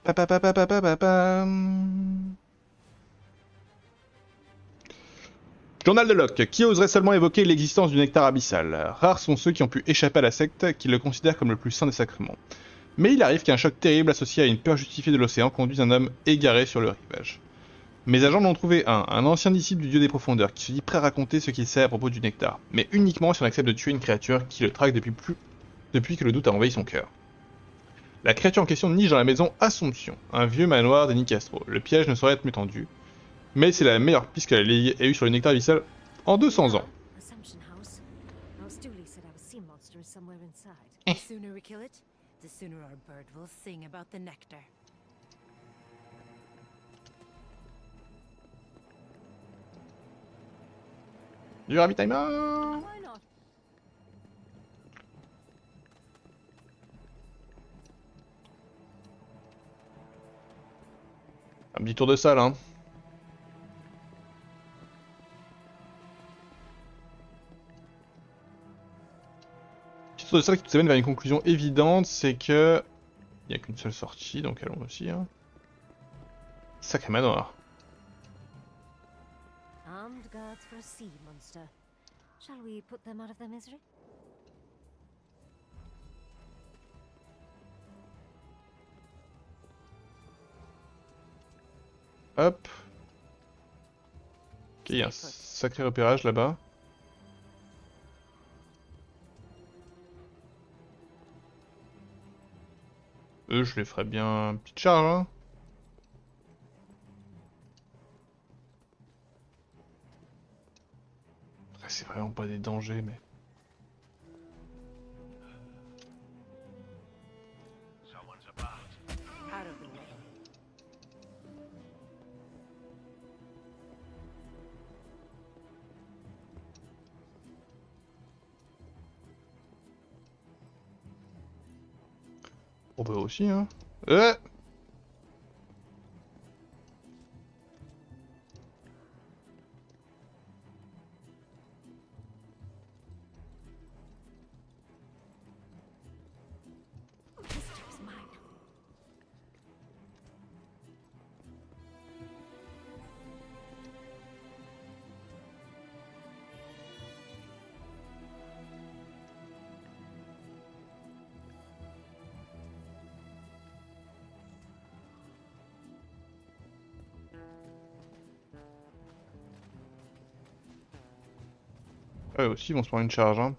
Pa, pa, pa, pa, pa, pa, pa, pa. Journal de Locke. Qui oserait seulement évoquer l'existence du nectar abyssal? Rares sont ceux qui ont pu échapper à la secte, qui le considèrent comme le plus saint des sacrements. Mais il arrive qu'un choc terrible associé à une peur justifiée de l'océan conduise un homme égaré sur le rivage. Mes agents en ont trouvé un ancien disciple du dieu des profondeurs, qui se dit prêt à raconter ce qu'il sait à propos du nectar, mais uniquement si on accepte de tuer une créature qui le traque depuis que le doute a envahi son cœur. La créature en question niche dans la maison Assomption, un vieux manoir de Nicastro. Le piège ne saurait être mieux tendu, mais c'est la meilleure piste que la Ligue ait eue sur le nectar abyssal en 200 ans. Assumption House. Mouse Dooley said our sea monster is somewhere inside. The sooner we kill it, the sooner our bird will sing about the nectar. Du ravitaillement. Why not? Un petit tour de salle, hein. Petit tour de salle qui nous amène vers une conclusion évidente, c'est que... Il n'y a qu'une seule sortie, donc allons aussi, hein. Sacré manoir. Armed guards for a sea monster. Shall we put them out of their misery? Hop. Ok, il y a un sacré repérage là-bas. Eux, je les ferais bien petite charge, hein. Après, c'est vraiment pas des dangers, mais... Out of the way. On peut aussi, hein. This trip's mine. Eux aussi, ils vont se prendre une charge, hein.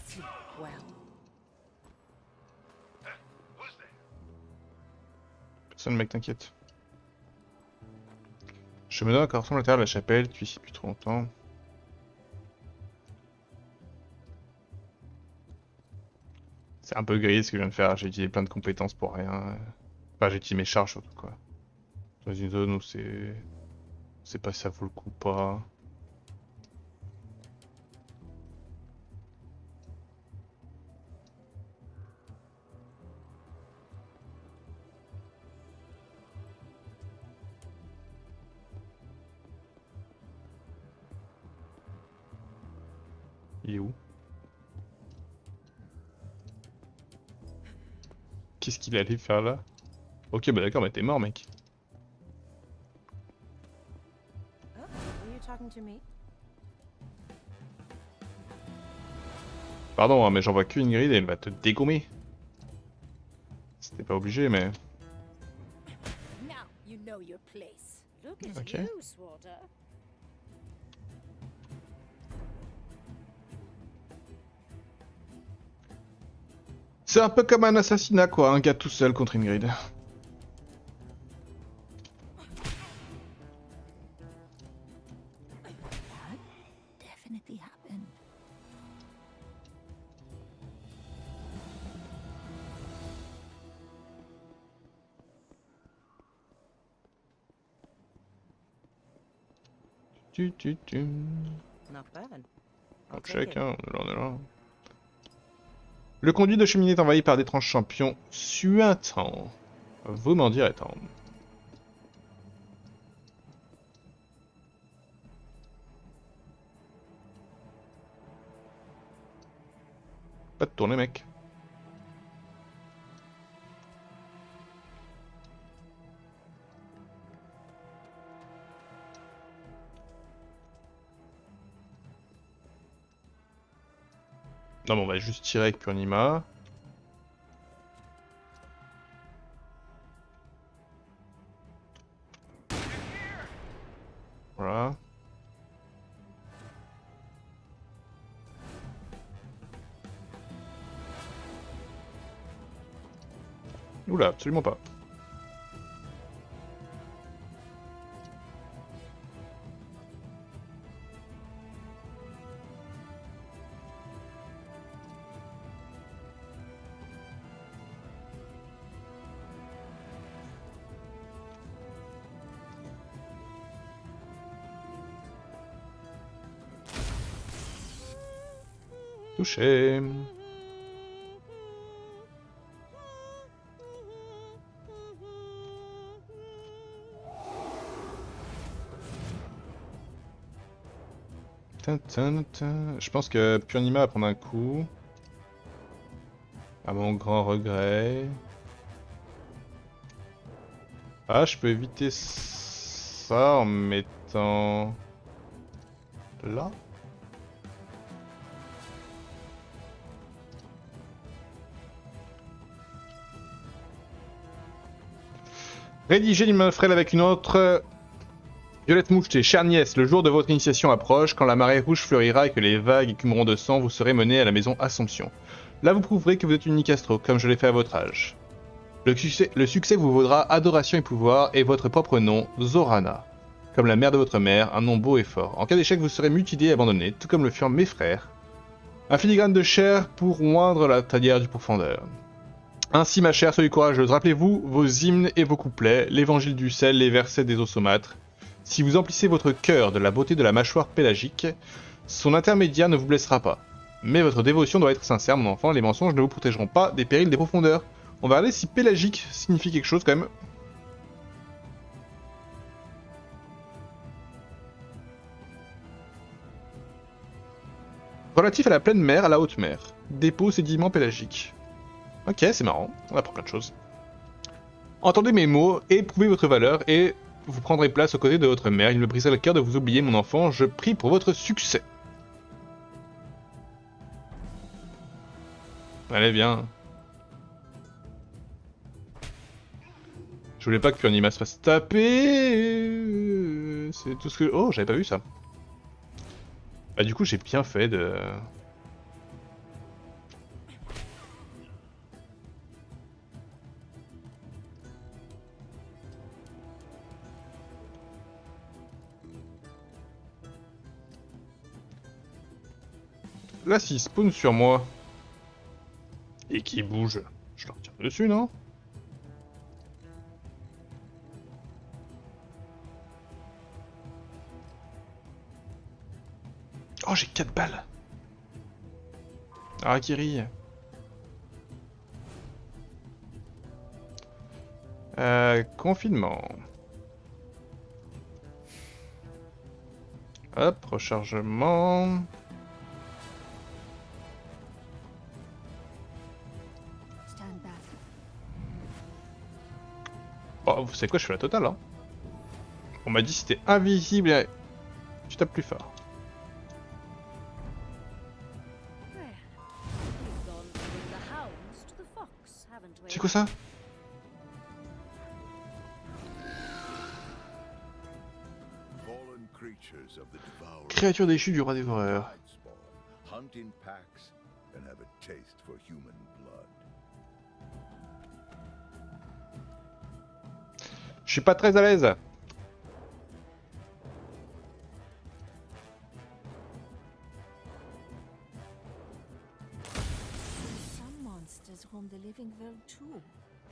Sleep well. Personne, mec, t'inquiète. Je me donne encore ressemble à l'intérieur de la chapelle, tu es ici depuis trop longtemps. C'est un peu gris ce que je viens de faire, j'ai utilisé plein de compétences pour rien. Enfin, j'ai utilisé mes charges surtout, quoi. Dans une zone où c'est... C'est pas si ça vaut le coup ou pas. Il est où? Qu'est-ce qu'il allait faire là? Ok, bah d'accord, mais t'es mort, mec. Oh, are you talking to me? Pardon, hein, mais j'en vois qu'une grid et elle va te dégommer. C'était pas obligé, mais... Now you know your place. Look at Ok. you, Swatter. C'est un peu comme un assassinat, quoi, un gars tout seul contre une grid. Definitely happened. Not bad. On I'll take check, it. hein, on est là. Le conduit de cheminée est envahi par d'étranges champions suintants. Vous m'en direz tant. pas de tourner, mec. Non, mais on va juste tirer avec Purnima. Voilà. Oula, absolument pas. Touché. Je pense que Purnima va prendre un coup. À mon grand regret. Ah, je peux éviter ça en mettant... là. Rédiger l'hymne frêle avec une autre... Violette Moucheté, chère nièce, le jour de votre initiation approche, quand la marée rouge fleurira et que les vagues écumeront de sang, vous serez menée à la maison Assomption. Là vous prouverez que vous êtes une Nicastro, comme je l'ai fait à votre âge. Le succès vous vaudra adoration et pouvoir, et votre propre nom, Zorana. Comme la mère de votre mère, un nom beau et fort. En cas d'échec, vous serez mutilé et abandonné, tout comme le furent mes frères. Un filigrane de chair pour oindre la tanière du pourfendeur. Ainsi, ma chère, soyez courageuse. Rappelez-vous vos hymnes et vos couplets, l'évangile du sel, les versets des osomâtres. Si vous emplissez votre cœur de la beauté de la mâchoire pélagique, son intermédiaire ne vous blessera pas. Mais votre dévotion doit être sincère, mon enfant, les mensonges ne vous protégeront pas des périls des profondeurs. On va regarder si pélagique signifie quelque chose quand même. Relatif à la pleine mer, à la haute mer. Dépôt sédiments pélagiques. Ok, c'est marrant, on apprend plein de choses. Entendez mes mots, éprouvez votre valeur, et vous prendrez place aux côtés de votre mère. Il me briserait le cœur de vous oublier, mon enfant. Je prie pour votre succès. Allez, viens. Je voulais pas que Purnima se fasse taper. C'est tout ce que... Oh, j'avais pas vu ça. Bah du coup, j'ai bien fait de... Là, s'il spawn sur moi et qu'il bouge, je leur tire dessus, non? Oh, j'ai 4 balles. Harakiri. Confinement. Hop, rechargement. Oh, vous savez quoi, je fais la totale, hein. On m'a dit si t'es invisible et... tu tapes plus fort. C'est quoi ça? Créature déchue du roi dévoreur. Je suis pas très à l'aise.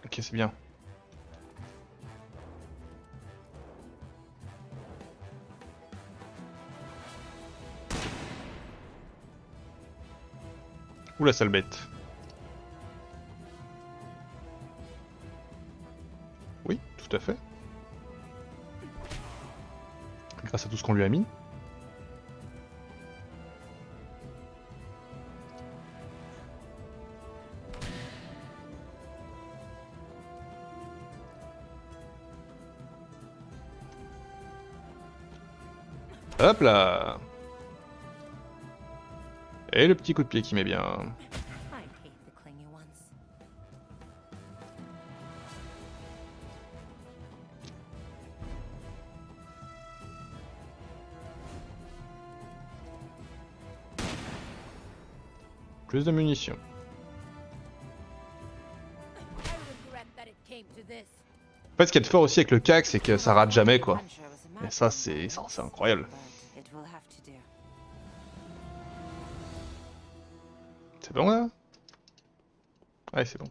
Ok, c'est bien. Ouh la sale bête. Oui, tout à fait. Grâce à tout ce qu'on lui a mis. Hop là. Et le petit coup de pied qui met bien. I hate the clingy ones. Plus de munitions. I regret that it came to this. En fait, ce qu'il y a de fort aussi avec le CAC, c'est que ça rate jamais, quoi. Et ça, c'est incroyable. It will have to do. C'est bon, là? Ouais, c'est bon.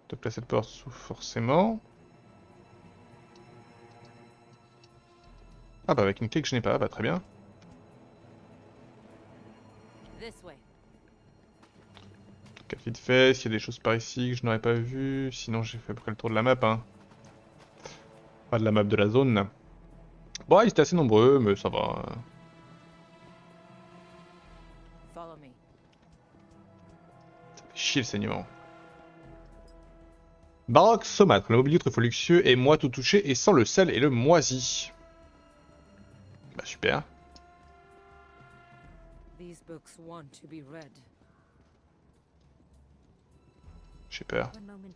De placer le port sous forcément. Ah bah avec une clé que je n'ai pas, bah très bien. This way. Donc vite fait, s'il y a des choses par ici que je n'aurais pas vues, sinon j'ai fait à peu près le tour de la map, hein. Pas de la map de la zone. Bon, ils étaient assez nombreux, mais ça va. Follow me. Ça fait chier le saignement. Baroque saumâtre, le mobilier autrefois luxueux et moi tout touché et sans le sel et le moisi. Bah super. These books want to be read. J'ai peur. One moment.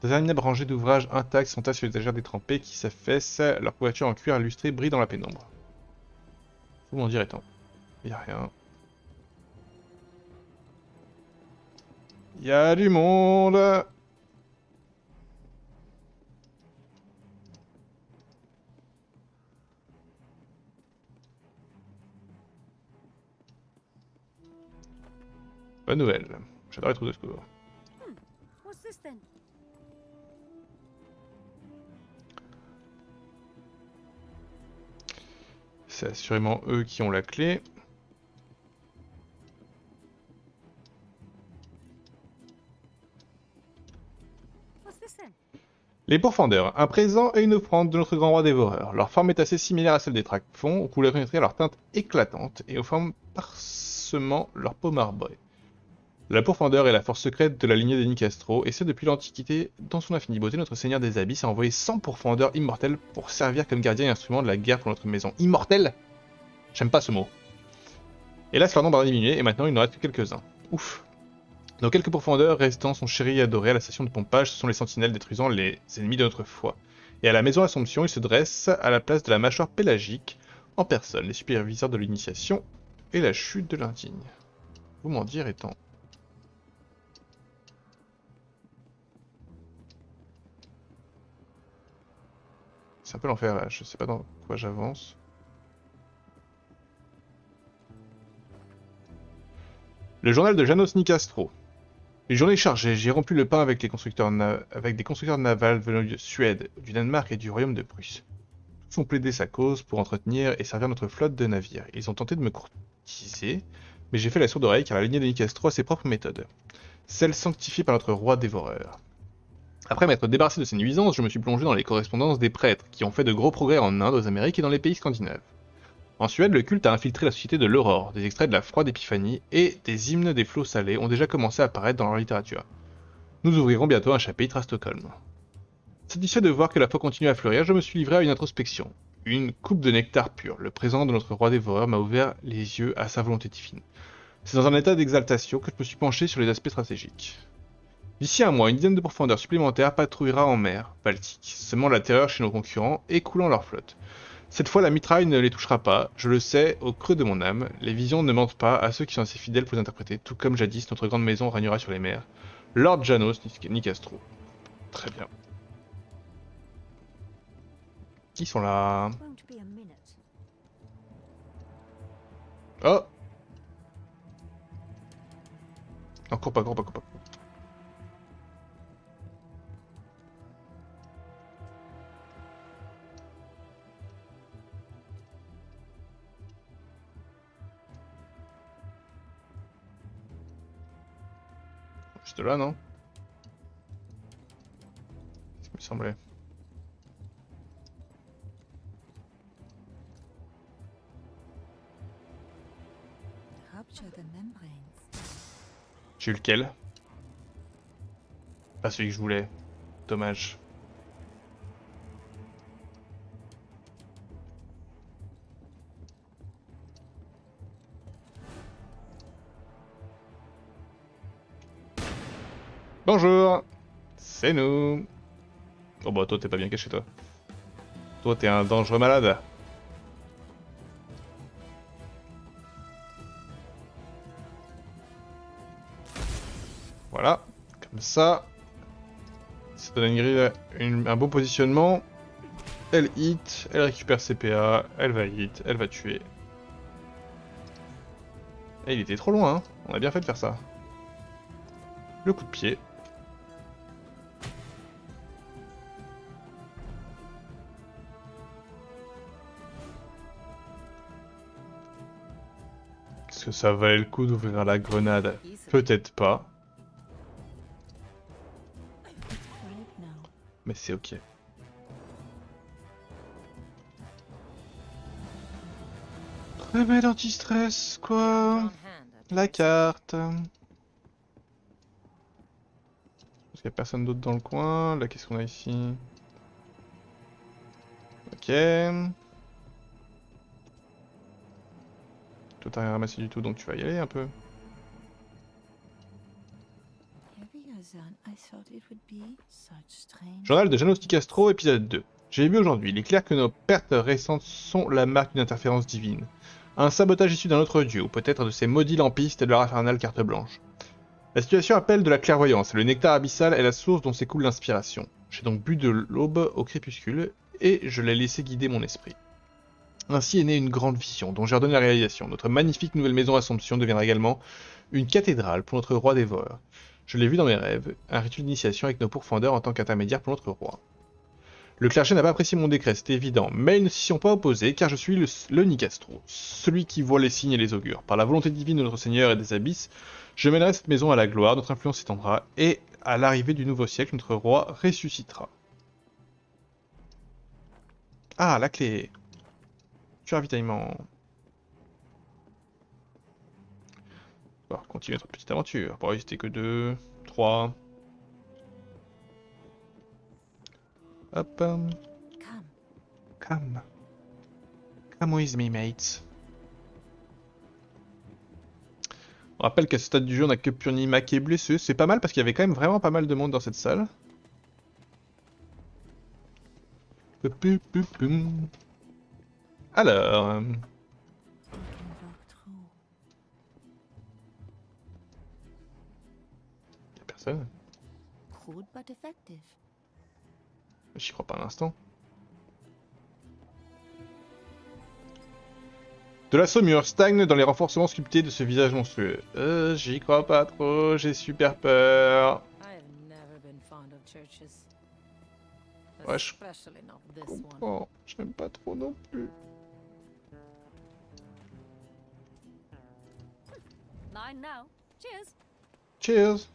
Des interminables rangées d'ouvrages intacts sont tassés sur les étagères détrempées qui s'affaissent, leur couverture en cuir illustré brille dans la pénombre. Vous m'en direz tant. Y a rien. Y a du monde. Bonne nouvelle. J'adore les trous de secours. What's this then? C'est assurément eux qui ont la clé. What's this then? Les pourfendeurs, un présent et une offrande de notre grand roi dévoreur. Leur forme est assez similaire à celle des tracfons, aux couleurs pénétrées à leur teinte éclatante et aux formes parsemant leur peau marbrée. La pourfendeur est la force secrète de la lignée des Nicastro, et ce depuis l'Antiquité. Dans son infinie beauté, notre seigneur des abysses a envoyé 100 pourfendeurs immortels pour servir comme gardien et instrument de la guerre pour notre maison. Immortel? J'aime pas ce mot. Hélas, leur nombre a diminué, et maintenant il n'en reste que quelques-uns. Ouf. Nos quelques pourfendeurs restants sont chéris et adorés à la station de pompage, ce sont les sentinelles détruisant les ennemis de notre foi. Et à la maison Assomption, ils se dressent à la place de la mâchoire pélagique, en personne, les superviseurs de l'initiation et la chute de l'indigne. Vous m'en direz tant. C'est un peu l'enfer là, je sais pas dans quoi j'avance. Le journal de Janos Nicastro. Une journée chargée, j'ai rompu le pain avec, des constructeurs navals venus de Suède, du Danemark et du royaume de Prusse. Tous ont plaidé sa cause pour entretenir et servir notre flotte de navires. Ils ont tenté de me courtiser, mais j'ai fait la sourde oreille car la lignée de Nicastro a ses propres méthodes. Celles sanctifiées par notre roi dévoreur. Après m'être débarrassé de ces nuisances, je me suis plongé dans les correspondances des prêtres, qui ont fait de gros progrès en Inde, aux Amériques et dans les pays scandinaves. En Suède, le culte a infiltré la société de l'aurore, des extraits de la froide épiphanie et des hymnes des flots salés ont déjà commencé à apparaître dans leur littérature. Nous ouvrirons bientôt un chapitre à Stockholm. Satisfait de voir que la foi continue à fleurir, je me suis livré à une introspection. Une coupe de nectar pur, le présent de notre roi dévoreur m'a ouvert les yeux à sa volonté divine. C'est dans un état d'exaltation que je me suis penché sur les aspects stratégiques. D'ici un mois, une dizaine de pourfendeurs supplémentaires patrouillera en mer Baltique, semant la terreur chez nos concurrents et coulant leur flotte. Cette fois, la mitraille ne les touchera pas, je le sais, au creux de mon âme, les visions ne mentent pas à ceux qui sont assez fidèles pour les interpréter, tout comme jadis, notre grande maison régnera sur les mers. Lord Janos Nicastro. Très bien. Ils sont là. Won't be a minute. Oh! Non, cours pas, cours pas, cours pas. Juste là, non? Ça me semblait. Rupture the membranes. J'ai eu lequel? Pas celui que je voulais. Dommage. Bonjour. C'est nous. Oh bah toi t'es pas bien caché toi. Toi t'es un dangereux malade. Voilà. Comme ça. Ça donne une grille, un bon positionnement. Elle hit, elle récupère ses PA, elle va hit, elle va tuer. Et il était trop loin, hein. On a bien fait de faire ça. Le coup de pied. Est-ce que ça valait le coup d'ouvrir la grenade? Peut-être pas. Mais c'est ok. Remède anti-stress, quoi. La carte. Parce qu'il n'y a personne d'autre dans le coin. Là, qu'est-ce qu'on a ici? Ok. Toi, t'as rien ramassé du tout, donc tu vas y aller un peu. Journal de Janos Nicastro, épisode 2. J'ai vu aujourd'hui, il est clair que nos pertes récentes sont la marque d'une interférence divine. Un sabotage issu d'un autre dieu, ou peut-être de ces maudits lampistes et de leur infernale carte blanche. La situation appelle de la clairvoyance, et le nectar abyssal est la source dont s'écoule l'inspiration. J'ai donc bu de l'aube au crépuscule, et je l'ai laissé guider mon esprit. Ainsi est née une grande vision, dont j'ai ordonné la réalisation. Notre magnifique nouvelle maison Assomption deviendra également une cathédrale pour notre roi dévoreur. Je l'ai vu dans mes rêves, un rituel d'initiation avec nos pourfendeurs en tant qu'intermédiaire pour notre roi. Le clergé n'a pas apprécié mon décret, c'est évident, mais ils ne s'y sont pas opposés, car je suis le Nicastro, celui qui voit les signes et les augures. Par la volonté divine de notre Seigneur et des abysses, je mènerai cette maison à la gloire, notre influence s'étendra, et à l'arrivée du nouveau siècle, notre roi ressuscitera. Ah, la clé. Tu as ravitaillement. On va continuer notre petite aventure. Bon, il c'était que 2, 3. Hop. Come. Come with me, mates. On rappelle qu'à ce stade du jeu, on n'a que puni Mac et blessé. C'est pas mal parce qu'il y avait quand même vraiment pas mal de monde dans cette salle. Alors. Y'a personne. J'y crois pas un instant. De la saumure stagne dans les renforcements sculptés de ce visage monstrueux. J'y crois pas trop, j'ai super peur. Ouais, je comprends. J'aime pas trop non plus. Mine now. Cheers. Cheers.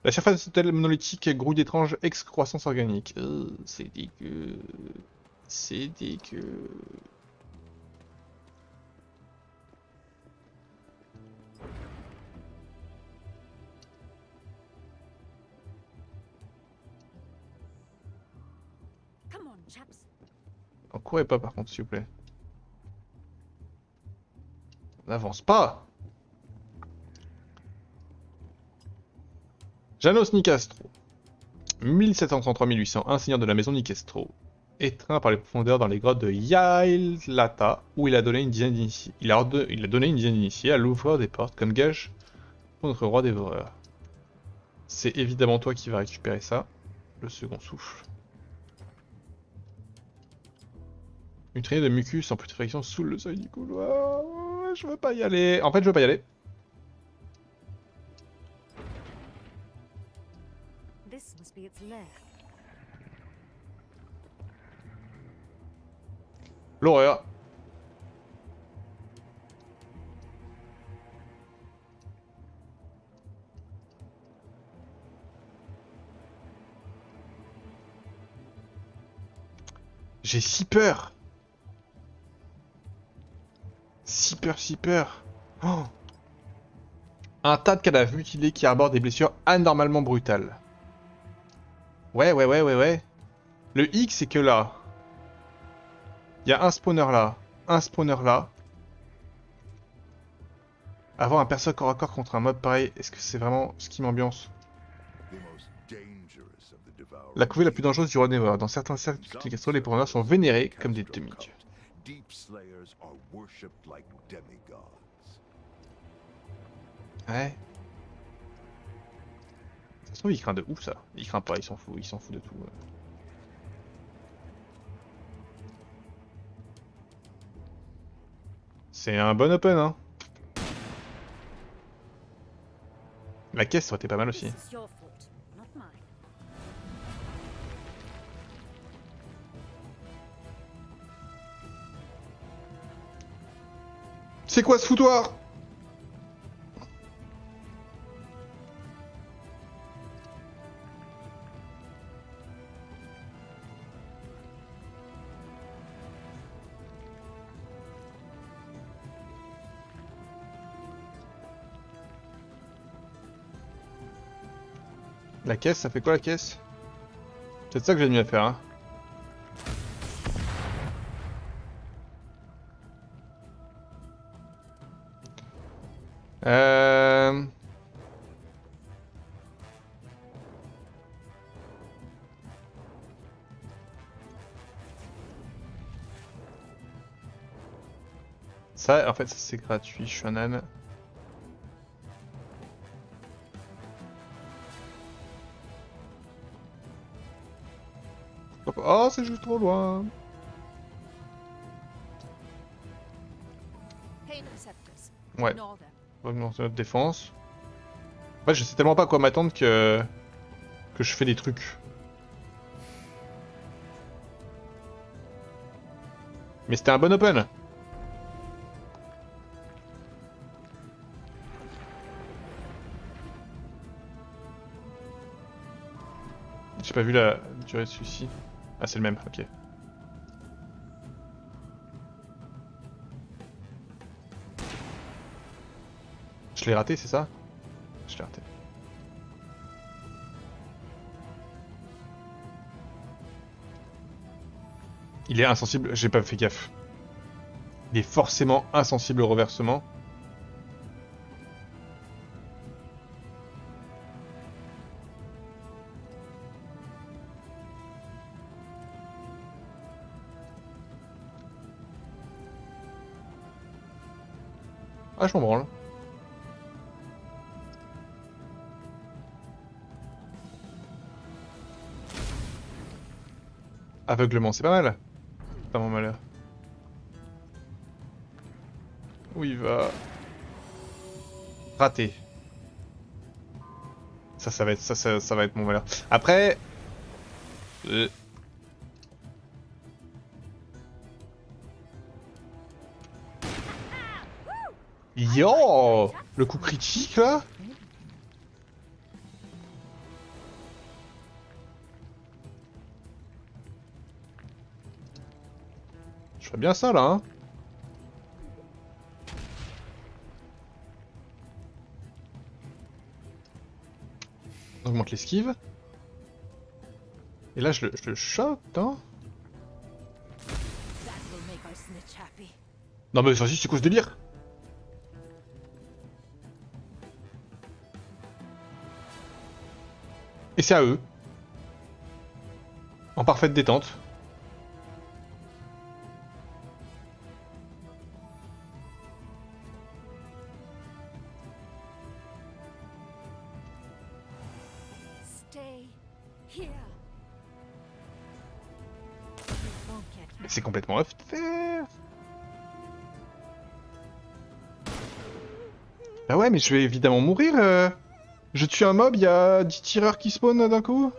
La surface de cette telle monolithique grouille d'étranges excroissances organiques. C'est dégueu. C'est dégueu. Come on, chaps. En courez pas par contre, s'il vous plaît. N'avance pas. Janos Nicastro. 1733-1801, seigneur de la maison Nicastro. Étreint par les profondeurs dans les grottes de Yaelata, où il a donné une dizaine d'initiés. Il a donné une dizaine d'initiés à l'ouvreur des portes comme gage pour notre roi dévoreur. C'est évidemment toi qui vas récupérer ça. Le second souffle. Une traînée de mucus en putréfaction sous le seuil du couloir. Je veux pas y aller. En fait, je veux pas y aller. This must be its lair. L'horreur. J'ai si peur. Si peur, si peur. Oh. Un tas de cadavres mutilés qui arborent des blessures anormalement brutales. Ouais. Le hic, c'est que là, il y a un spawner là, un spawner là. Avoir un perso corps à corps contre un mob pareil, est-ce que c'est vraiment ce qui m'ambiance? La couvée la plus dangereuse du roi Never. Dans certains cercles du culte Castro, les pourvoyeurs sont vénérés comme des demi-dieux. Ouais. Ça se trouve, il craint de ouf ça. Il craint pas, il s'en fout de tout. C'est un bon open, hein. La caisse, ça aurait été pas mal aussi. This is your fault, not mine. C'est quoi ce foutoir? La caisse, ça fait quoi la caisse? C'est peut-être ça que j'ai mieux à faire, hein. Euh... Ça, en fait, ça c'est gratuit, je suis un âne. Oh, c'est juste trop loin. Pain receptors. Ouais, Ignore them. on va augmenter notre défense. En fait, je sais tellement pas à quoi m'attendre que je fais des trucs. Mais c'était un bon open. J'ai pas vu la durée de celui-ci. Ah, c'est le même, ok. Je l'ai raté, c'est ça? Je l'ai raté. Il est insensible, j'ai pas fait gaffe. Il est forcément insensible au reversement. Ah, je m'en branle. Aveuglement, c'est pas mal. Pas mon malheur. Où il va? Raté. Ça va être ça va être mon malheur. Après. Yo, le coup critique là. Je ferais bien ça là, hein. On augmente l'esquive. Et là, je le chope, hein. That will make our snitch happy. Non mais vas-y, c'est quoi ce délire? Et c'est à eux. En parfaite détente. Stay here. You won't get me. Mais c'est complètement off de faire. Bah ouais, mais je vais évidemment mourir. Je tue un mob, il y a 10 tireurs qui spawnent d'un coup.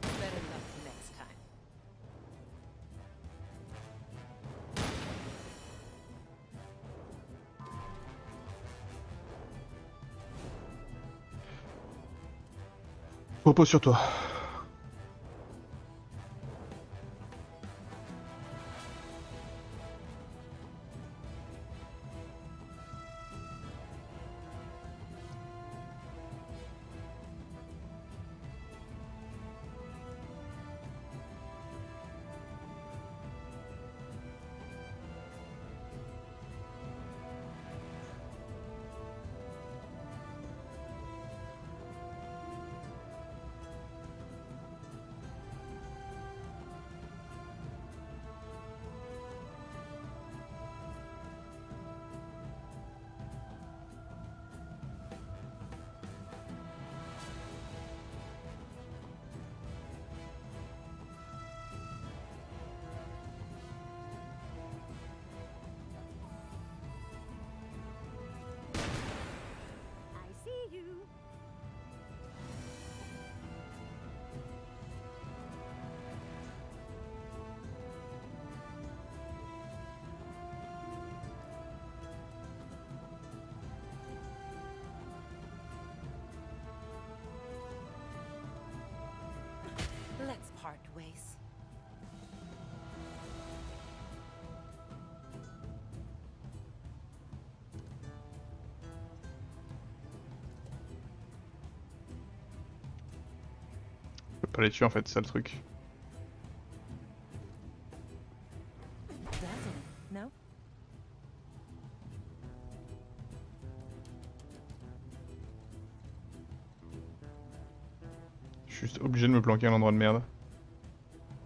Better luck next time. Repose sur toi. Pas les tuer en fait, c'est ça le truc. Dazzle, no? Je suis juste obligé de me planquer à un endroit de merde.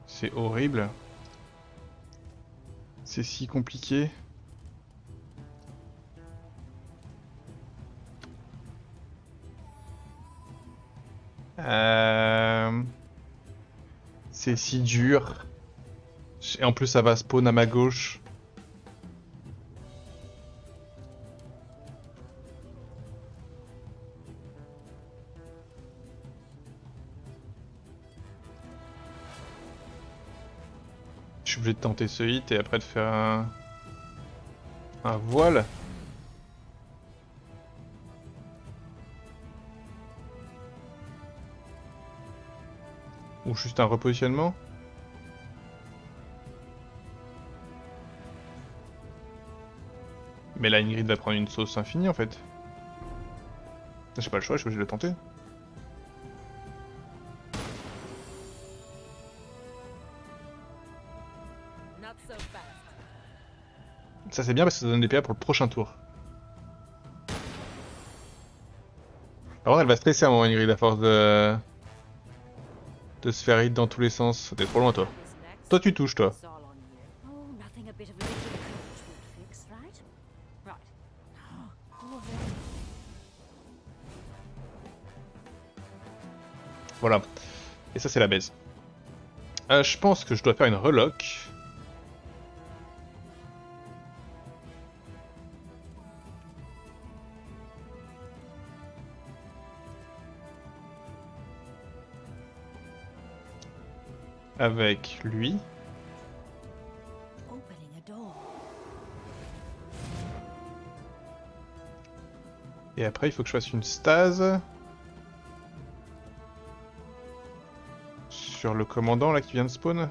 C'est horrible. C'est si compliqué. C'est si dur. Et en plus ça va spawn à ma gauche. Je suis obligé de tenter ce hit et après de faire un voile. Ou juste un repositionnement. Mais là Ingrid va prendre une sauce infinie en fait. J'ai pas le choix, je suis obligé de le tenter. Not so fast. Ça c'est bien parce que ça donne des PA pour le prochain tour. Par contre elle va stresser à un moment Ingrid à force de se faire hit dans tous les sens. T'es trop loin toi. This next. Toi tu touches toi. It's all on you. Oh, nothing a bit of a little coach would fix, right? Right. Oh, very Voilà. Et ça c'est la baise. Je pense que je dois faire une relock. Avec lui. Opening a door. Et après il faut que je fasse une stase. Sur le commandant là qui vient de spawn.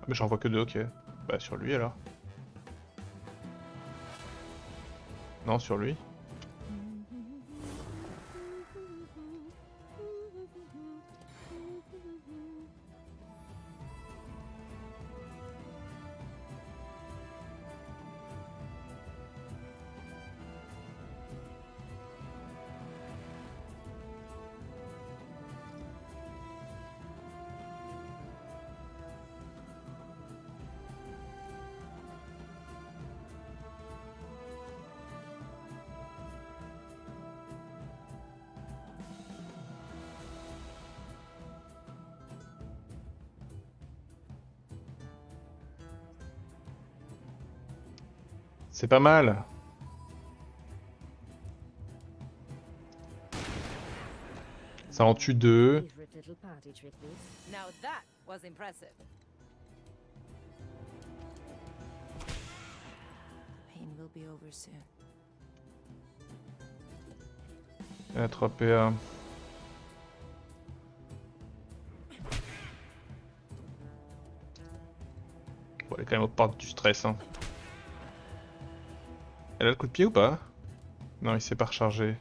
Ah mais j'en vois que deux, ok. Bah sur lui alors. Non, sur lui. C'est pas mal. Ça en tue deux. favorite little party trick, this. Now that was impressive. Pain will be over soon. Il y a 3 PA. Bon, elle est quand même aux portes du stress. Hein. Elle a le coup de pied ou pas? Non, il s'est pas rechargé.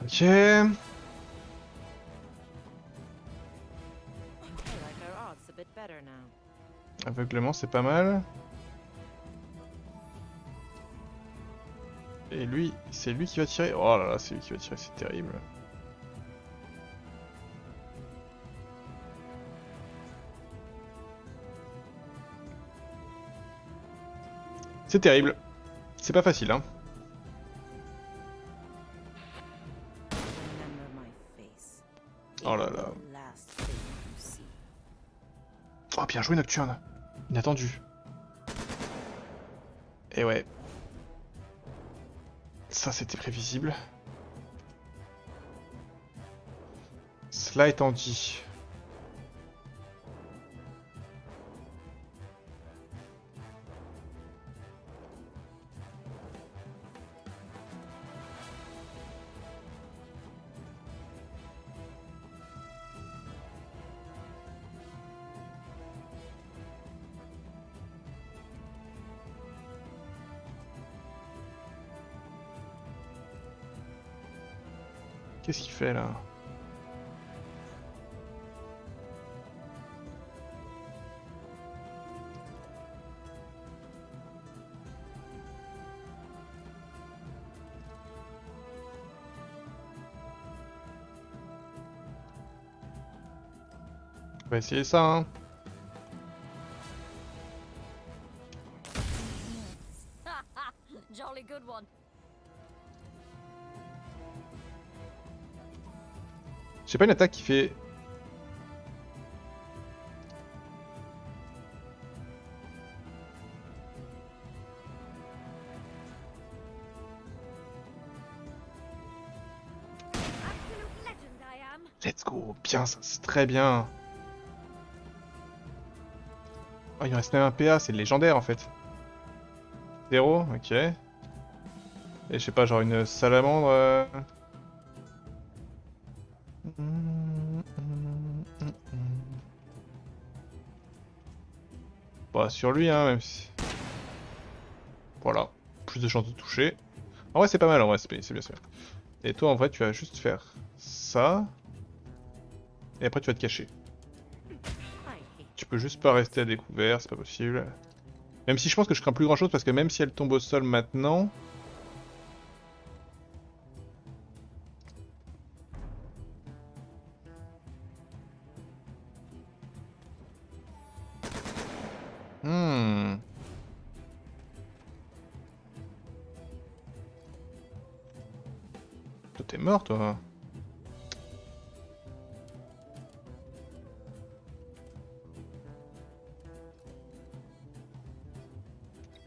Ok. I like our odds a bit better now. Aveuglement, c'est pas mal. Et lui, c'est lui qui va tirer. Oh là là, c'est lui qui va tirer, c'est terrible. C'est terrible. C'est pas facile, hein. Remember my face. Oh là là. The last thing you see. Oh, bien joué, Nocturne. Inattendu. Et ouais. Ça, c'était prévisible. Cela étant dit... Qu'est-ce qu'il fait là? On va essayer ça, hein. Jolly good one. J'ai pas une attaque qui fait... Absolute legend I am. Let's go, bien ça, c'est très bien. Oh, il me reste même un PA, c'est légendaire en fait. 0, ok. Et je sais pas, genre une salamandre... Bah sur lui hein, même si... Voilà, plus de chances de toucher. En vrai c'est pas mal, en vrai c'est bien, c'est bien. Et toi en vrai tu vas juste faire ça. Et après tu vas te cacher. Tu peux juste pas rester à découvert, c'est pas possible. Même si je pense que je crains plus grand chose parce que même si elle tombe au sol maintenant... Toi t'es mort toi.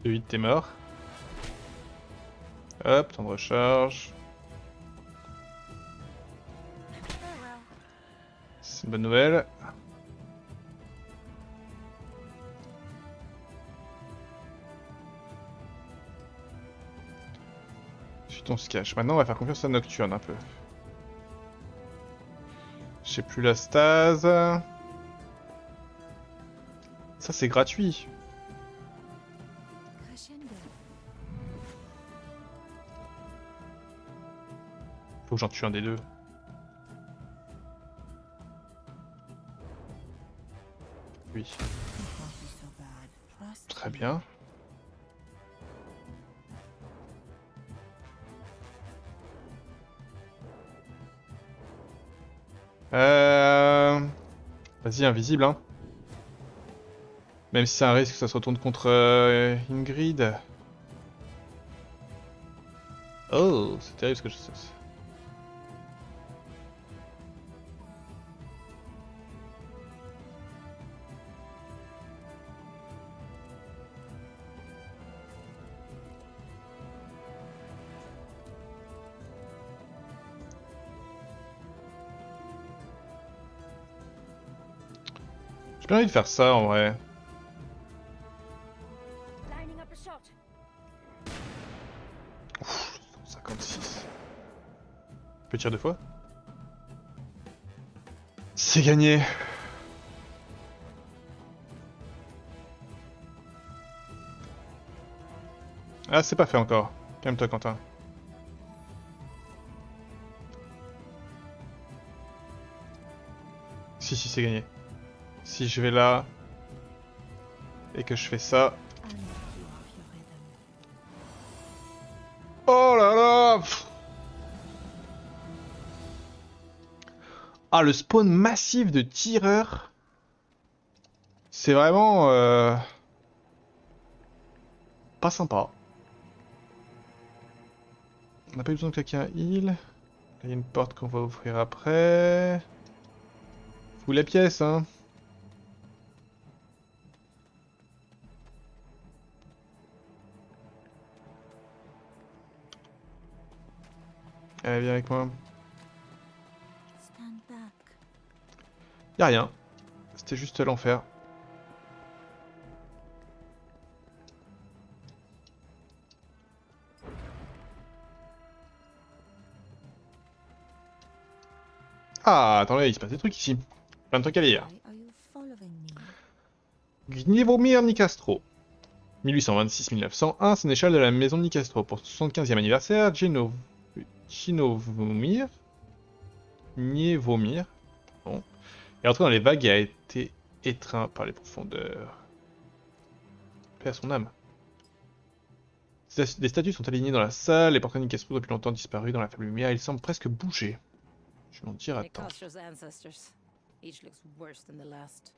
De 8 t'es mort. Hop, temps de recharge. C'est une bonne nouvelle. On se cache. Maintenant on va faire confiance à Nocturne un peu. J'ai plus la stase. Ça c'est gratuit. Faut que j'en tue un des deux. Oui. Très bien. Vas-y, invisible, hein. Même si c'est un risque que ça se retourne contre Ingrid. Oh, c'est terrible ce que je sais. J'ai bien envie de faire ça en vrai. Lining up a shot. Ouf, 56. Je peux tirer deux fois? C'est gagné. Ah, c'est pas fait encore. Calme-toi, Quentin. Si, c'est gagné. Si je vais là et que je fais ça. Oh là là! Ah, le spawn massif de tireurs. C'est vraiment pas sympa. On n'a pas eu besoin de claquer un heal. Là, il y a une porte qu'on va ouvrir après. Fous la pièce, hein. Allez, viens avec moi. Y'a rien. C'était juste l'enfer. Ah, attendez, il se passe des trucs ici. Plein de trucs à lire. Gnievomir Nicastro. 1826-1901, sénéchal de la maison de Nicastro. Pour son 75e anniversaire, Ginovomir nier, vomir. Bon. Et entrer dans les vagues et a été étreint par les profondeurs. Paix à son âme. Des statues sont alignées dans la salle, les portraits de Nicastro ont depuis longtemps disparu dans la faible lumière, ils semblent presque bouger. Je vais en dire attends. Nicastra's ancestors. Each looks worse than the last.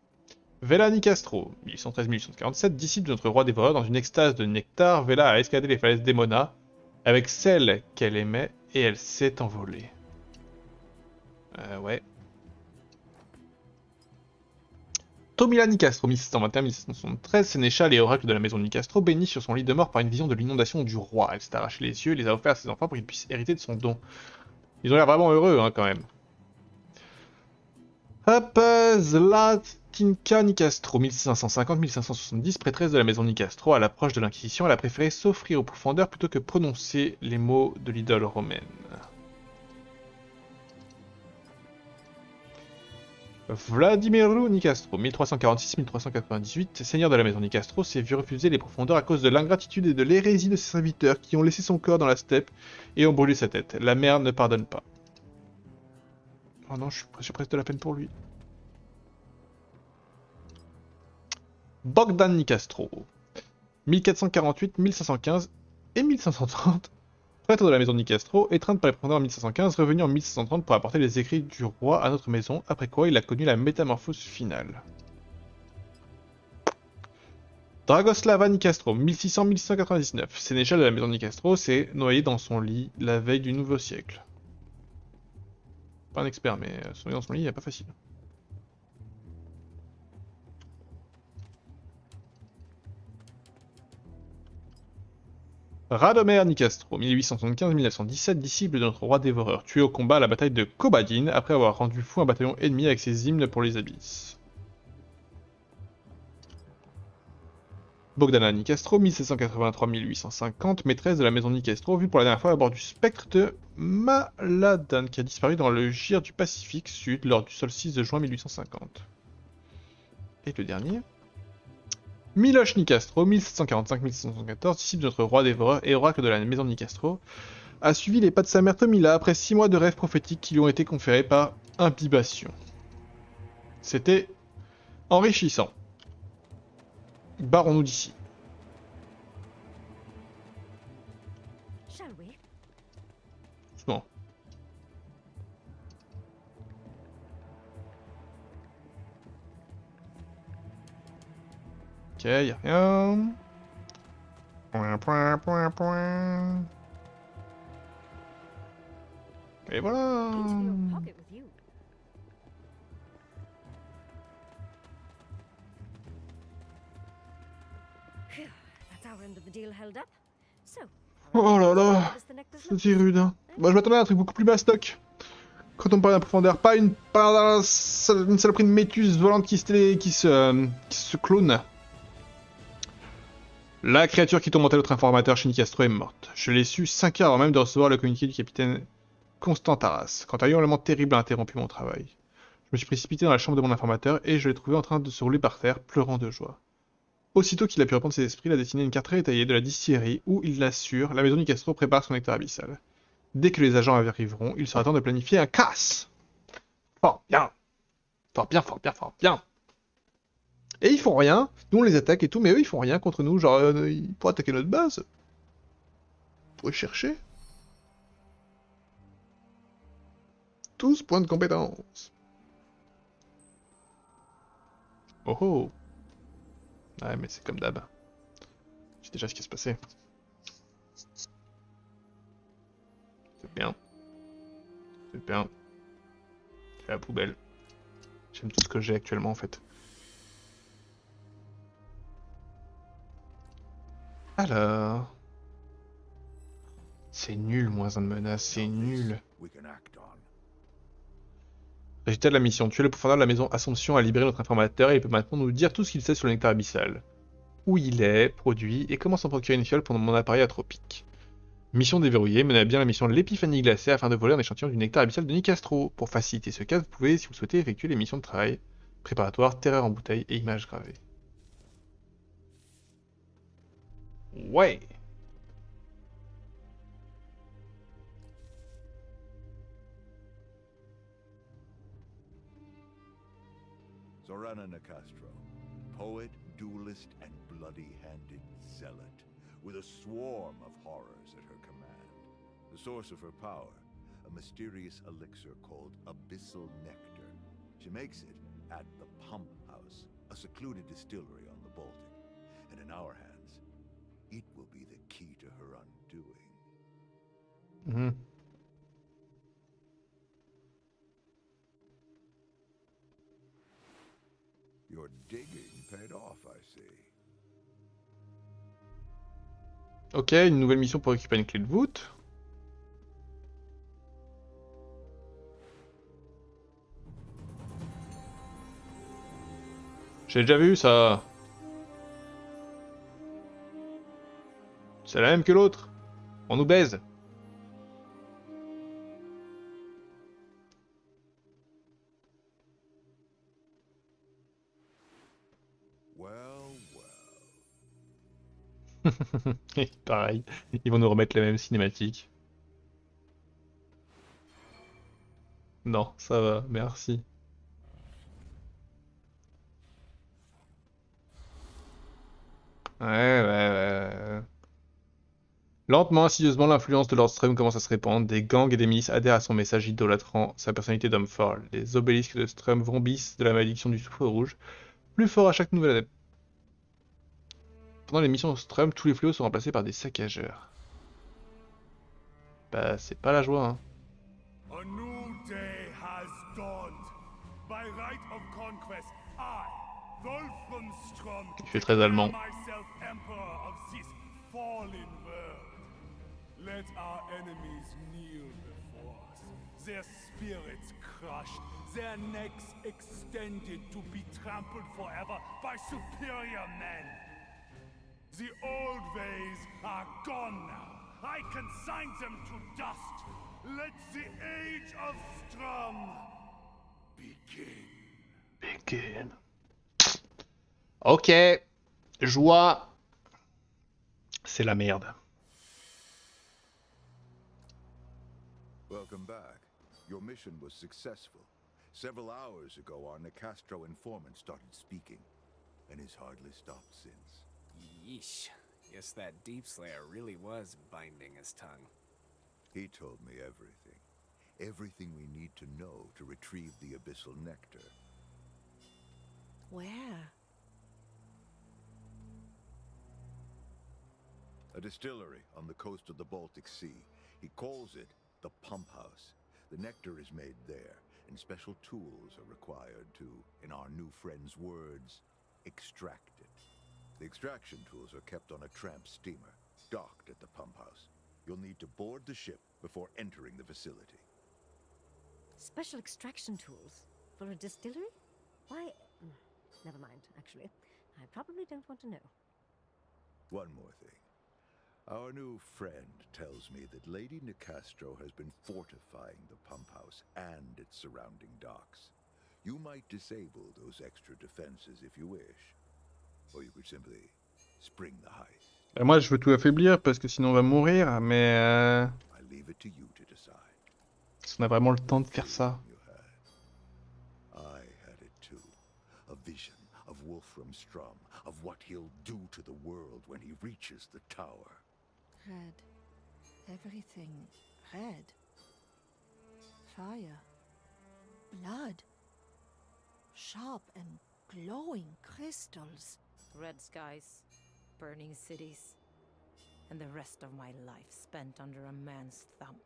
Vela Nicastro, 1113-1847, disciple de notre roi dévoreur, dans une extase de nectar, Vela a escaladé les falaises d'Emona avec celle qu'elle aimait et elle s'est envolée. Ouais. Tomila Nicastro, 1621-1773, sénéchal et oracle de la maison de Nicastro, béni sur son lit de mort par une vision de l'inondation du roi. Elle s'est arraché les yeux et les a offerts à ses enfants pour qu'ils puissent hériter de son don. Ils ont l'air vraiment heureux, hein, quand même. Hop, Zlatinka Nicastro, 1550-1570, prêtresse de la maison Nicastro, à l'approche de l'Inquisition, elle a préféré s'offrir aux profondeurs plutôt que prononcer les mots de l'idole romaine. Vladimiru Nicastro, 1346-1398, seigneur de la maison Nicastro, s'est vu refuser les profondeurs à cause de l'ingratitude et de l'hérésie de ses serviteurs qui ont laissé son corps dans la steppe et ont brûlé sa tête. La mère ne pardonne pas. Oh non, j'ai presque de la peine pour lui. Bogdan Nicastro, 1448-1515 et 1530, prêtre de la maison de Nicastro, étreint par les profondeurs en 1515, revenu en 1530 pour apporter les écrits du roi à notre maison, après quoi il a connu la métamorphose finale. Dragoslava Nicastro, 1600-1699, sénéchal de la maison de Nicastro, s'est noyé dans son lit la veille du nouveau siècle. Pas un expert, mais se noyer dans son lit, il pas facile. Radomer Nicastro, 1875-1917, disciple de notre roi dévoreur, tué au combat à la bataille de Kobadin après avoir rendu fou un bataillon ennemi avec ses hymnes pour les abysses. Bogdana Nicastro, 1783-1850, maîtresse de la maison Nicastro, vue pour la dernière fois à bord du spectre de Maladan, qui a disparu dans le gire du Pacifique Sud lors du solstice de juin 1850. Et le dernier Miloš Nicastro, 1745-1774, disciple de notre roi dévoreur et oracle de la maison de Nicastro, a suivi les pas de sa mère Tomila après 6 mois de rêves prophétiques qui lui ont été conférés par imbibation. C'était enrichissant. Barrons-nous d'ici. Shall we? Doucement. Ok, y'a rien. Point. Et voilà. Into your pocket with you. Phew, that's our end of the deal held up. So, Oh là là. how does the necklace look? C'est rude, hein. Bah, je m'attendais à un truc beaucoup plus bastoc. Quand on parle d'un profondeur, pas une saloperie de métus volante qui se clone. La créature qui tourmentait notre informateur chez Nicastro est morte. Je l'ai su 5 heures avant même de recevoir le communiqué du capitaine Constant Taras. Quand un hurlement terrible a interrompu mon travail. Je me suis précipité dans la chambre de mon informateur et je l'ai trouvé en train de se rouler par terre, pleurant de joie. Aussitôt qu'il a pu reprendre ses esprits, il a dessiné une carte très détaillée de la distillerie où, il l'assure, la maison Nicastro prépare son nectar abyssal. Dès que les agents arriveront, il sera temps de planifier un casse. Fort bien. Fort bien, fort bien, fort bien. Et ils font rien, nous on les attaque et tout, mais eux ils font rien contre nous, genre ils pourraient attaquer notre base. Ils pourraient chercher. 12 points de compétence. Oh oh. Ouais mais c'est comme d'hab. Je sais déjà ce qui va se passer. C'est bien. C'est bien. C'est la poubelle. J'aime tout ce que j'ai actuellement en fait. Alors... C'est nul, moins un de menace, c'est nul. Résultat de la mission. Tuer le profondeur de la maison Assomption a libéré notre informateur et il peut maintenant nous dire tout ce qu'il sait sur le nectar abyssal. Où il est, produit, et comment s'en procurer une fiole pour mon appareil atropique. Mission déverrouillée, menez à bien la mission de l'épiphanie glacée afin de voler un échantillon du nectar abyssal de Nicastro. Pour faciliter ce cas, vous pouvez, si vous souhaitez, effectuer les missions de travail préparatoire, terreur en bouteille et images gravées. Ouais. Zorana Nicastro, poet, duelist, and bloody-handed zealot, with a swarm of horrors at her command. The source of her power, a mysterious elixir called Abyssal Nectar. She makes it at the Pump House, a secluded distillery on the Baltic. And in our hands, it will be the key to her undoing. Mhm. Your digging paid off, I see. Ok, une nouvelle mission pour récupérer une clé de voûte. J'ai déjà vu ça. C'est la même que l'autre. On nous baise. Well. Et pareil, ils vont nous remettre les mêmes cinématiques. Non, ça va, merci. Ouais. Lentement, insidieusement, l'influence de Lord Strum commence à se répandre. Des gangs et des milices adhèrent à son message idolâtrant sa personnalité d'homme fort. Les obélisques de Strum vrombissent de la malédiction du souffle rouge, plus fort à chaque nouvelle adepte. Pendant les missions de Strum, tous les fléaux sont remplacés par des saccageurs. Bah, c'est pas la joie, hein. A new day has dawned. By right of conquest, I, Wolfram Il fait très allemand. myself emperor of this fallen world. Let our enemies kneel before us, their spirits crushed, their necks extended to be trampled forever by superior men. The old ways are gone now. I consign them to dust. Let the age of Strum begin. Ok. Joie. C'est la merde. Welcome back. Your mission was successful. Several hours ago, our Nicastro informant started speaking, and has hardly stopped since. Yeesh. Guess that Deep Slayer really was binding his tongue. He told me everything. Everything we need to know to retrieve the Abyssal Nectar. Where? A distillery on the coast of the Baltic Sea. He calls it the Pump House. The nectar is made there, and special tools are required to, in our new friend's words, extract it. The extraction tools are kept on a tramp steamer, docked at the Pump House. You'll need to board the ship before entering the facility. Special extraction tools? For a distillery? Why? Never mind, actually. I probably don't want to know. One more thing. Our new friend tells me that Lady Nicastro has been fortifying the Pump House and its surrounding docks. You might disable those extra defenses if you wish. Or you could simply spring the heist. Moi, je veux tout affaiblir parce que sinon on va mourir, mais I leave it to you to decide. est-ce qu'on a vraiment le temps de faire ça? You had. I had it too. A vision of Wolfram Strum, of what he'll do to the world when he reaches the tower. Red. Everything red. Fire. Blood. Sharp and glowing crystals. Red skies, burning cities, and the rest of my life spent under a man's thumb.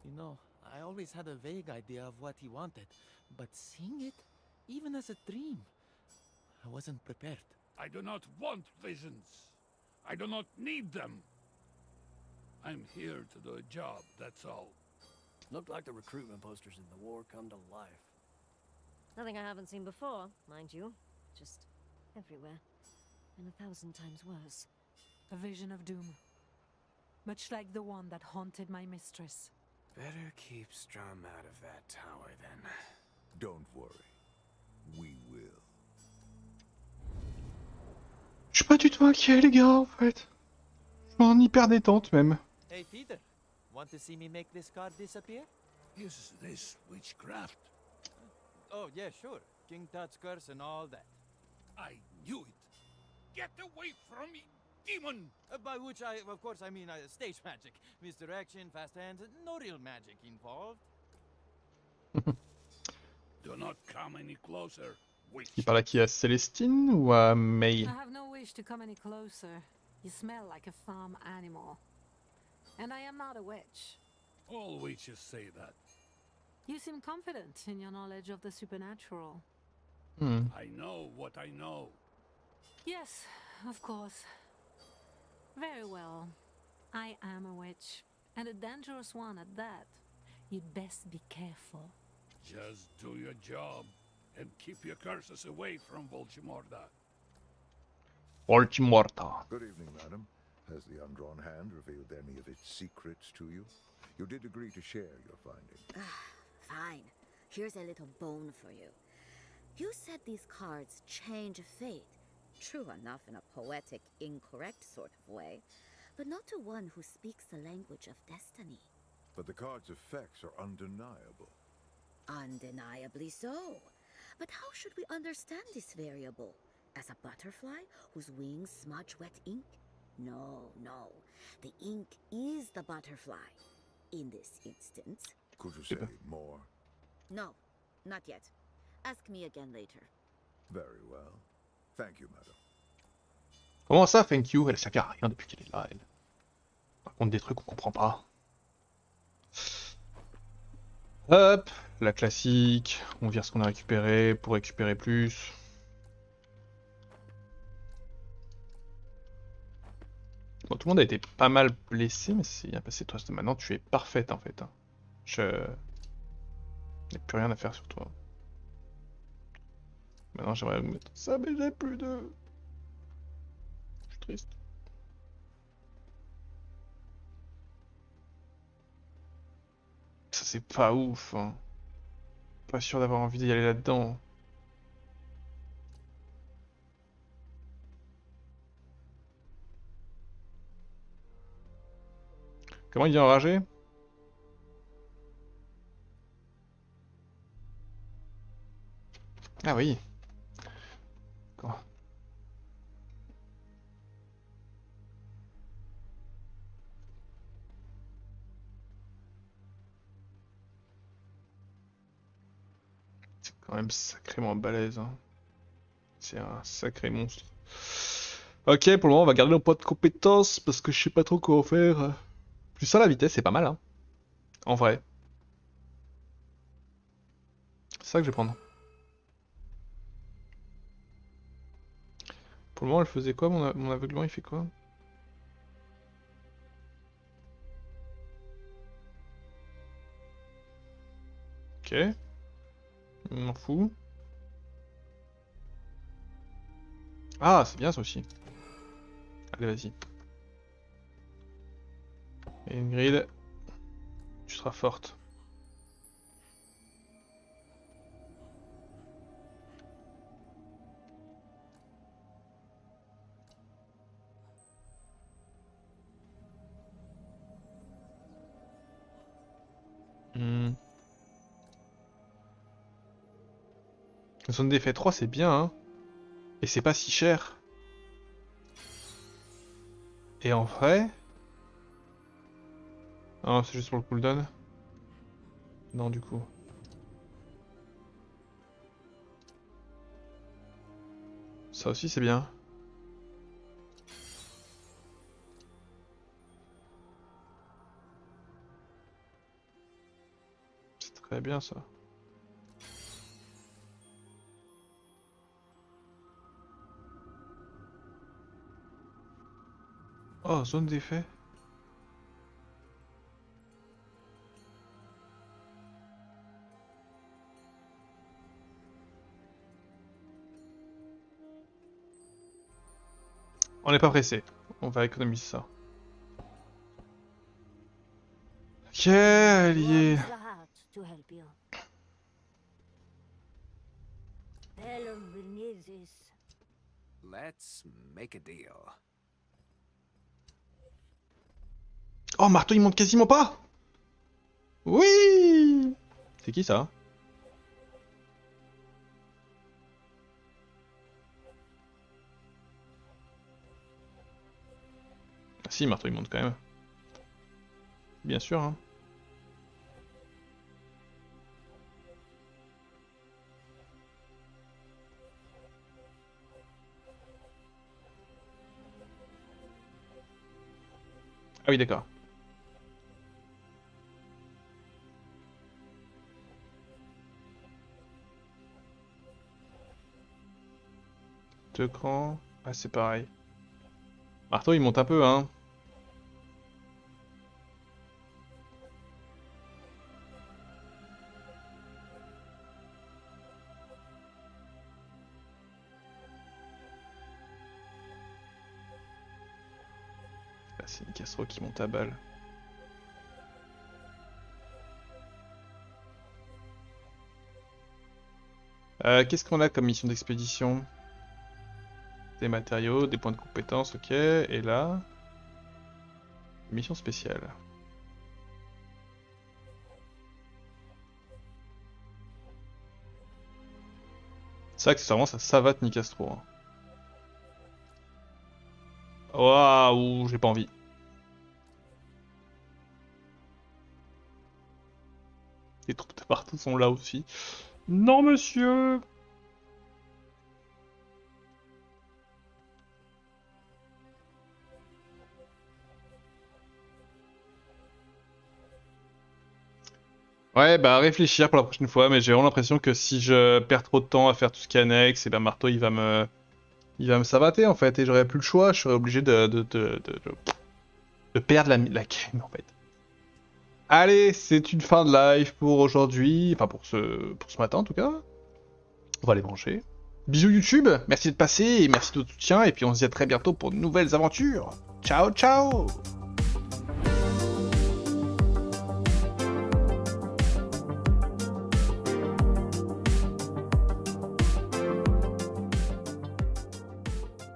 You know, I always had a vague idea of what he wanted, but seeing it, even as a dream, I wasn't prepared. I do not want visions. I do not need them. I'm here to do a job, that's all. Looked like the recruitment posters in the war come to life. Nothing I haven't seen before, mind you. Just everywhere. And 1,000 times worse. A vision of doom. Much like the one that haunted my mistress. Better keep Strum out of that tower then. Don't worry. We will. Je suis pas du tout inquiet, les gars, en fait. Je suis en hyper détente, même. Hey, Peter, want to see me make this card disappear? Is this witchcraft? Oh, yeah, sure. King Tut's curse and all that. I knew it. Get away from me, demon! By which of course, I mean stage magic. Misdirection, fast hands, no real magic involved. Do not come any closer, witch. Il parle à qui? À Célestine ou à May? I have no wish to come any closer. You smell like a farm animal. And I am not a witch. All witches say that. You seem confident in your knowledge of the supernatural. I know what I know. Yes, of course. Very well. I am a witch, and a dangerous one at that. You'd best be careful. Just do your job and keep your curses away from Volchimorda. Volchimorda. Good evening, madam. Has the undrawn hand revealed any of its secrets to you? You did agree to share your findings. Fine. Here's a little bone for you. You said these cards change fate. True enough in a poetic, incorrect sort of way, but not to one who speaks the language of destiny. But the card's effects are undeniable. Undeniably so. But how should we understand this variable? As a butterfly whose wings smudge wet ink? No, no. The ink is the butterfly. In this instance. Could you say more? No, not yet. Ask me again later. Very well. Thank you, madam. Comment ça, thank you? Elle sert à rien depuis qu'elle est là, elle. Par contre, des trucs qu'on comprend pas. Hop, la classique. On vire ce qu'on a récupéré pour récupérer plus. Bon, tout le monde a été pas mal blessé, mais c'est bien passé. Toi, maintenant, tu es parfaite en fait. Je n'ai plus rien à faire sur toi. Maintenant, j'aimerais vous mettre ça, mais j'ai plus de. Je suis triste. Ça, c'est pas ouf. Hein. Pas sûr d'avoir envie d'y aller là-dedans. Comment il est enragé? Ah oui. D'accord. C'est quand même sacrément balèze. Hein. C'est un sacré monstre. Ok, pour le moment, on va garder nos points de compétences parce que je sais pas trop quoi faire. Plus ça, la vitesse, c'est pas mal, hein. En vrai. C'est ça que je vais prendre. Pour le moment, elle faisait quoi? Mon aveuglement, il fait quoi? Ok. Je m'en fous. Ah, c'est bien ça aussi. Allez, vas-y. Ingrid, tu seras forte. La zone d'effet 3, c'est bien, hein. Et c'est pas si cher. Et en vrai... Ah, c'est juste pour le cooldown? Non, du coup. Ça aussi, c'est bien. C'est très bien, ça. Oh, zone d'effet. On n'est pas pressé. On va économiser ça. Ok, allié. Warms the heart to help you. Bellum will need this. Let's make a deal. Oh, marteau, il monte quasiment pas. Oui. C'est qui ça? si, marteau il monte quand même. Bien sûr, hein. Ah oui, d'accord. Deux crans. Ah, c'est pareil. Marteau, il monte un peu, hein. Là, c'est Nicastro qui monte à balle. Qu'est-ce qu'on a comme mission d'expédition? Des matériaux, des points de compétence, ok. Et là... Mission spéciale. C'est vrai que accessoirement ça savate Nicastro. Hein. Waouh, j'ai pas envie. Les troupes de partout sont là aussi. Non monsieur! Ouais, bah réfléchir pour la prochaine fois, mais j'ai vraiment l'impression que si je perds trop de temps à faire tout ce qui est annexe, et ben Marteau il va me savater en fait, et j'aurais plus le choix, je serais obligé de perdre la game en fait. Allez, c'est une fin de live pour aujourd'hui, enfin pour ce matin en tout cas. On va aller manger. Bisous YouTube, merci d'être passé, et merci de votre soutien, et puis on se dit à très bientôt pour de nouvelles aventures. Ciao ciao!